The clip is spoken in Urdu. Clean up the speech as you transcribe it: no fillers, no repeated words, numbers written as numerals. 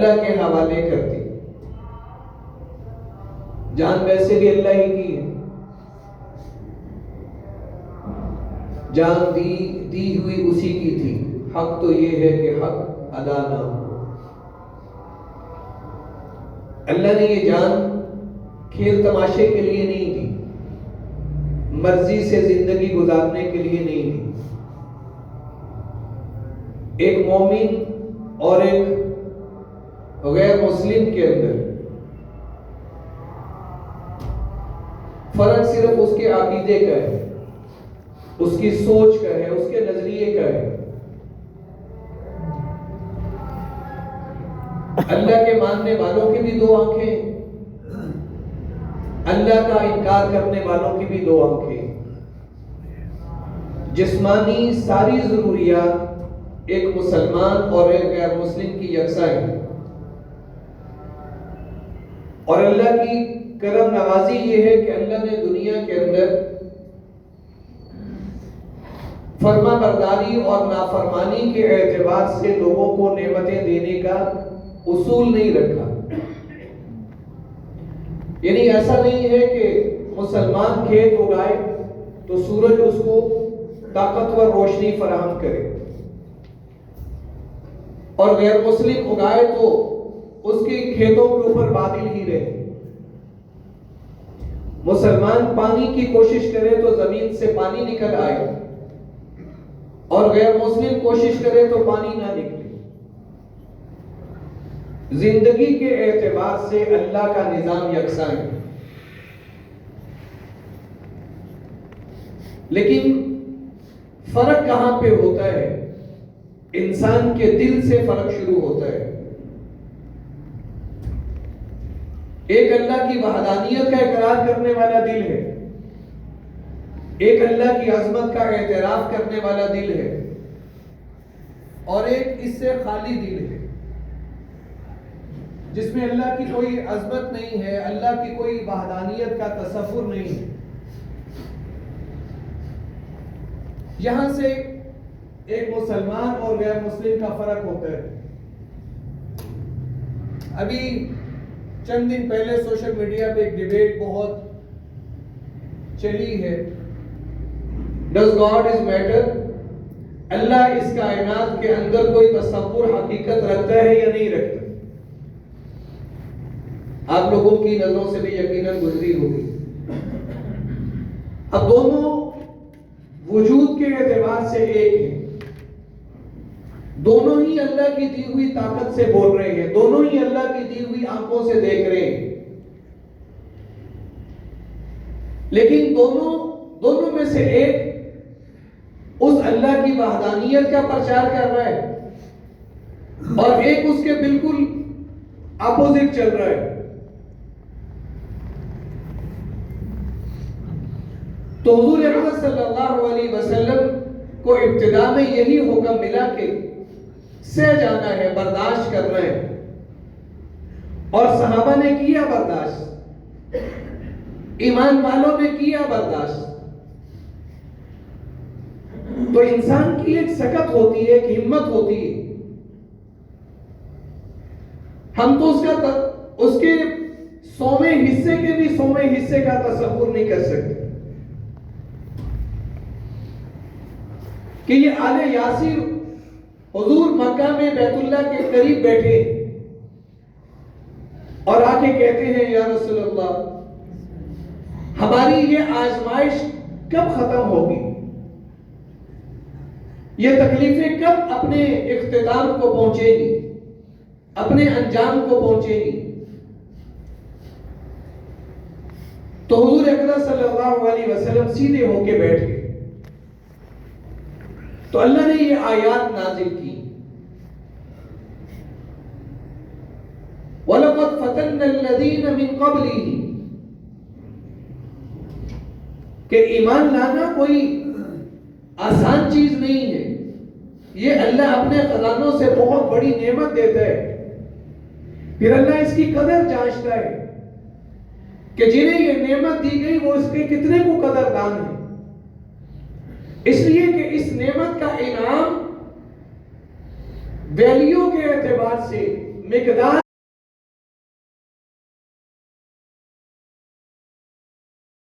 اللہ کے حوالے کر دی. جان ویسے بھی اللہ ہی کی ہے. جان دی ہوئی اسی کی تھی. حق تو یہ ہے کہ حق ادا نہ ہو. اللہ نے یہ جان کھیل تماشے کے لیے نہیں دی، مرضی سے زندگی گزارنے کے لیے نہیں دی. ایک مومن اور ایک غیر مسلم کے اندر فرق صرف اس کے عقیدے کا ہے، اس کی سوچ کا ہے، اس کے نظریے کا ہے. اللہ کے ماننے والوں کی بھی دو آنکھیں، اللہ کا انکار کرنے والوں کی بھی دو آنکھیں. جسمانی ساری ضروریات ایک مسلمان اور ایک غیر مسلم کی یکساں ہے. اور اللہ کی کرم نوازی یہ ہے کہ اللہ نے دنیا کے اندر فرما برداری اور نافرمانی کے اعتبار سے لوگوں کو نعمتیں دینے کا اصول نہیں رکھا. یعنی ایسا نہیں ہے کہ مسلمان کھیت اگائے تو سورج اس کو طاقتور روشنی فراہم کرے، اور غیر مسلم اگائے تو اس کے کھیتوں کے اوپر بادل ہی رہے. مسلمان پانی کی کوشش کرے تو زمین سے پانی نکل آئے، اور غیر مسلم کوشش کرے تو پانی نہ نکلے. زندگی کے اعتبار سے اللہ کا نظام یکساں ہے. لیکن فرق کہاں پہ ہوتا ہے؟ انسان کے دل سے فرق شروع ہوتا ہے. ایک اللہ کی وحدانیت کا اقرار کرنے والا دل ہے، ایک اللہ کی عظمت کا اعتراف کرنے والا دل ہے، اور ایک اس سے خالی دل ہے جس میں اللہ کی کوئی عظمت نہیں ہے، اللہ کی کوئی وحدانیت کا تصور نہیں ہے. یہاں سے ایک مسلمان اور غیر مسلم کا فرق ہوتا ہے. ابھی چند دن پہلے سوشل میڈیا پہ ایک ڈیبیٹ بہت چلی ہے، ڈز گاڈ از میٹر؟ اللہ اس کائنات کے اندر کوئی تصور حقیقت رکھتا ہے یا نہیں رکھتا؟ آپ لوگوں کی نظروں سے بھی یقیناً گزری ہوگی. اب دونوں وجود کے اعتبار سے ایک ہیں، دونوں ہی اللہ کی دی ہوئی طاقت سے بول رہے ہیں، دونوں ہی اللہ کی دی ہوئی آنکھوں سے دیکھ رہے ہیں. لیکن دونوں میں سے ایک اس اللہ کی وحدانیت کا پرچار کر رہا ہے، اور ایک اس کے بالکل اپوزٹ چل رہا ہے. تو حضور اکرم صلی اللہ علیہ وسلم کو ابتدا میں یہی حکم ملا کہ سہ جانا ہے، برداشت کرنا ہے، اور صحابہ نے کیا برداشت، ایمان والوں نے کیا برداشت. تو انسان کی ایک سکت ہوتی ہے، ایک ہمت ہوتی ہے. ہم تو اس کے 100ویں حصے کے بھی 100ویں حصے کا تصور نہیں کر سکتے کہ یہ آل یاسر حضور مکہ میں بیت اللہ کے قریب بیٹھے اور آ کے کہتے ہیں یا رسول اللہ ہماری یہ آزمائش کب ختم ہوگی، یہ تکلیفیں کب اپنے اختتام کو پہنچے گی، اپنے انجام کو پہنچے گی. تو حضور اکرم صلی اللہ علیہ وسلم سیدھے ہو کے بیٹھ گئے. تو اللہ نے یہ آیات نازل کی، وَلَقَدْ فَتَنَّ الَّذِينَ مِن قَبْلِهِمْ، کہ ایمان لانا کوئی آسان چیز نہیں ہے. یہ اللہ اپنے خزانوں سے بہت بڑی نعمت دیتا ہے، پھر اللہ اس کی قدر جانچتا ہے کہ جنہیں یہ نعمت دی گئی وہ اس کے کتنے کو قدردان ہیں. اس لیے کہ اس نعمت کا انعام ویلیو کے اعتبار سے، مقدار